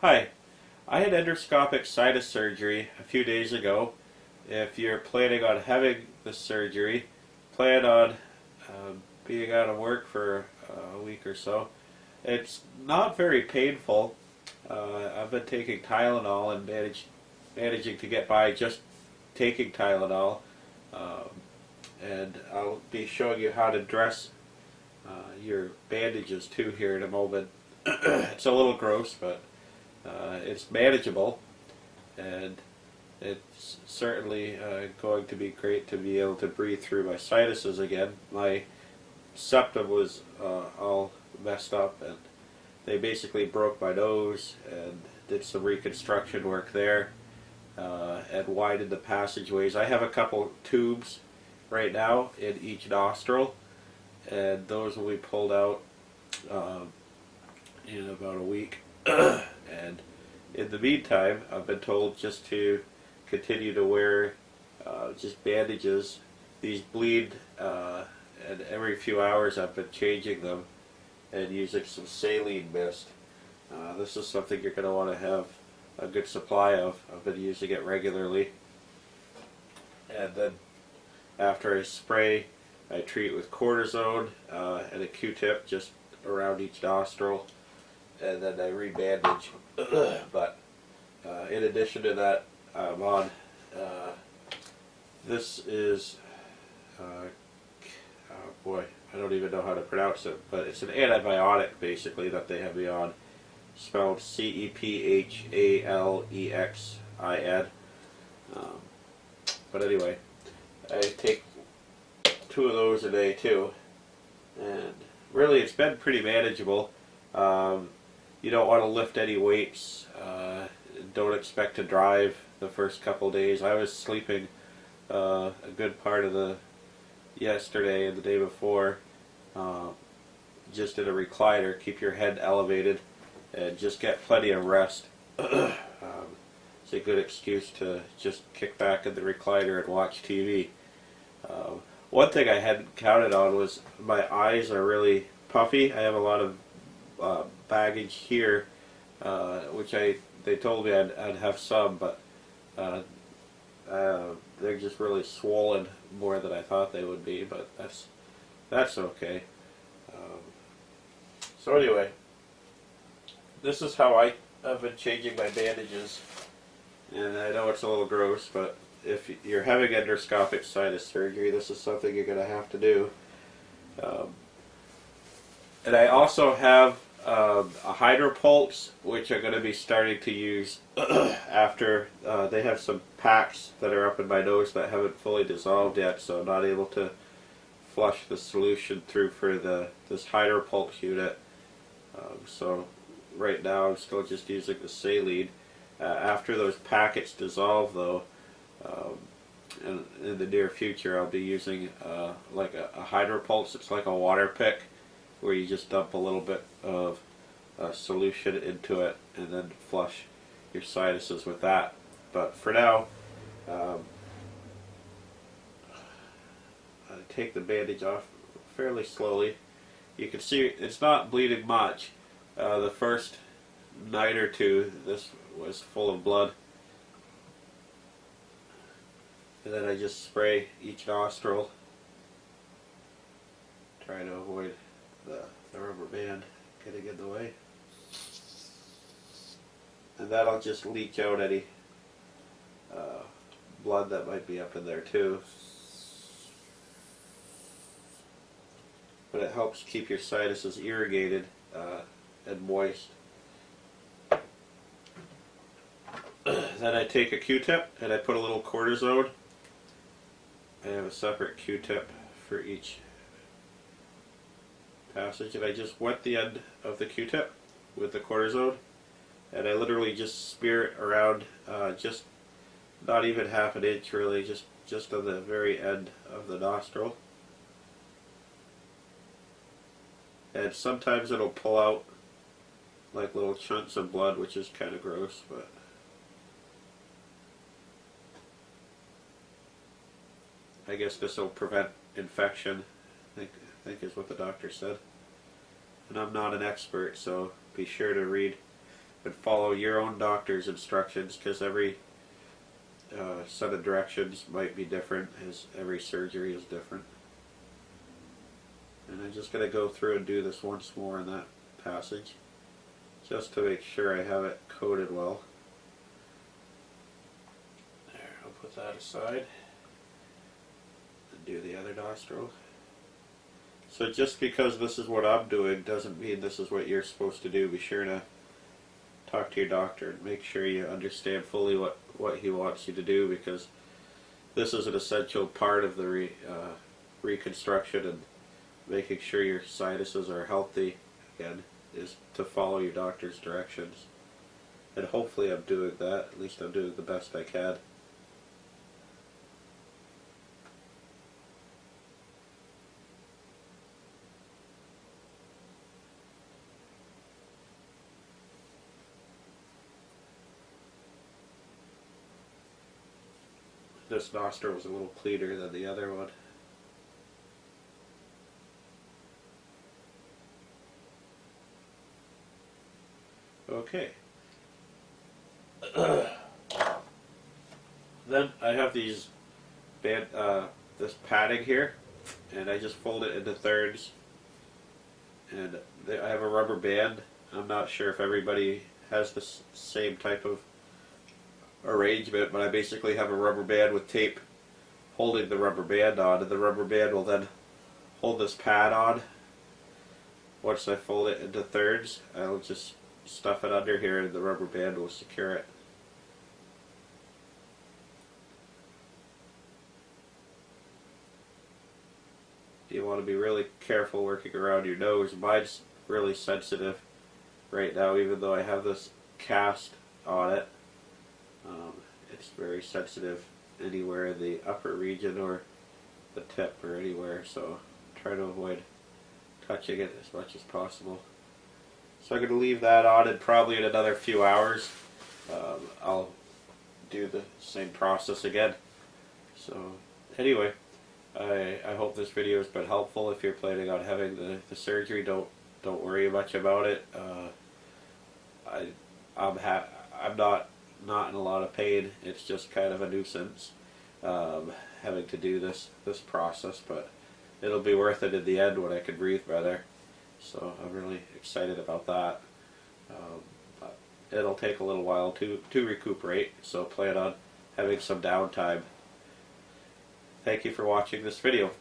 Hi, I had endroscopic sinus surgery a few days ago. If you're planning on having the surgery, plan on being out of work for a week or so. It's not very painful. I've been taking Tylenol and managing to get by just taking Tylenol. Um, and I'll be showing you how to dress your bandages too here in a moment. It's a little gross, but it's manageable, and it's certainly going to be great to be able to breathe through my sinuses again. My septum was all messed up, and they basically broke my nose and did some reconstruction work there and widened the passageways. I have a couple tubes right now in each nostril, and those will be pulled out in about a week. And in the meantime, I've been told just to continue to wear just bandages. These bleed, and every few hours I've been changing them and using some saline mist. This is something you're going to want to have a good supply of. I've been using it regularly. And then after I spray, I treat with cortisone and a Q-tip just around each nostril, and then I rebandage. But in addition to that, I'm on, this is, oh boy, I don't even know how to pronounce it, but it's an antibiotic basically that they have me on, spelled Cephalexin. But anyway, I take 2 of those a day too, and really it's been pretty manageable. You don't want to lift any weights. Don't expect to drive the first couple days. I was sleeping a good part of the yesterday and the day before just in a recliner. Keep your head elevated and just get plenty of rest. It's a good excuse to just kick back in the recliner and watch TV. One thing I hadn't counted on was my eyes are really puffy. I have a lot of baggage here, which they told me I'd have some, but they're just really swollen more than I thought they would be. But that's okay. So anyway, this is how I've been changing my bandages, and I know it's a little gross, but if you're having endroscopic sinus surgery, this is something you're going to have to do. And I also have a hydropulse, which I'm going to be starting to use after they have some packs that are up in my nose that haven't fully dissolved yet, so I'm not able to flush the solution through for this hydropulse unit. So right now I'm still just using the saline. After those packets dissolve, though, in the near future, I'll be using like a hydropulse. It's like a water pick, where you just dump a little bit of solution into it and then flush your sinuses with that. But for now, I take the bandage off fairly slowly. You can see it's not bleeding much. The first night or two, this was full of blood. And then I just spray each nostril, trying to avoid the rubber band getting in the way. And that'll just leach out any blood that might be up in there too. But it helps keep your sinuses irrigated and moist. Then I take a Q-tip and I put a little cortisone. I have a separate Q-tip for each passage, and I just wet the end of the Q-tip with the cortisone, and I literally just smear it around, just not even half an inch really, just on the very end of the nostril. And sometimes it'll pull out like little chunks of blood, which is kind of gross, but I guess this will prevent infection, I think is what the doctor said. And I'm not an expert, so be sure to read and follow your own doctor's instructions, because every set of directions might be different, as every surgery is different. And I'm just going to go through and do this once more in that passage, just to make sure I have it coded well. There, I'll put that aside and do the other nostril. So just because this is what I'm doing doesn't mean this is what you're supposed to do. Be sure to talk to your doctor and make sure you understand fully what he wants you to do, because this is an essential part of the reconstruction, and making sure your sinuses are healthy, again, is to follow your doctor's directions. And hopefully I'm doing that. At least I'm doing the best I can. This nostril was a little cleaner than the other one. Okay. Then I have these this padding here, and I just fold it into thirds. And I have a rubber band. I'm not sure if everybody has the same type of arrangement, but I basically have a rubber band with tape holding the rubber band on, and the rubber band will then hold this pad on. Once I fold it into thirds, I'll just stuff it under here and the rubber band will secure it. You want to be really careful working around your nose. Mine's really sensitive right now, even though I have this cast on it. It's very sensitive anywhere in the upper region or the tip or anywhere, so try to avoid touching it as much as possible. So I'm going to leave that on, and probably in another few hours I'll do the same process again. So anyway, I hope this video has been helpful. If you're planning on having the surgery, don't worry much about it. I'm not in a lot of pain. It's just kind of a nuisance having to do this process, but it'll be worth it in the end when I can breathe better. So I'm really excited about that. But it'll take a little while to recuperate, so plan on having some downtime. Thank you for watching this video.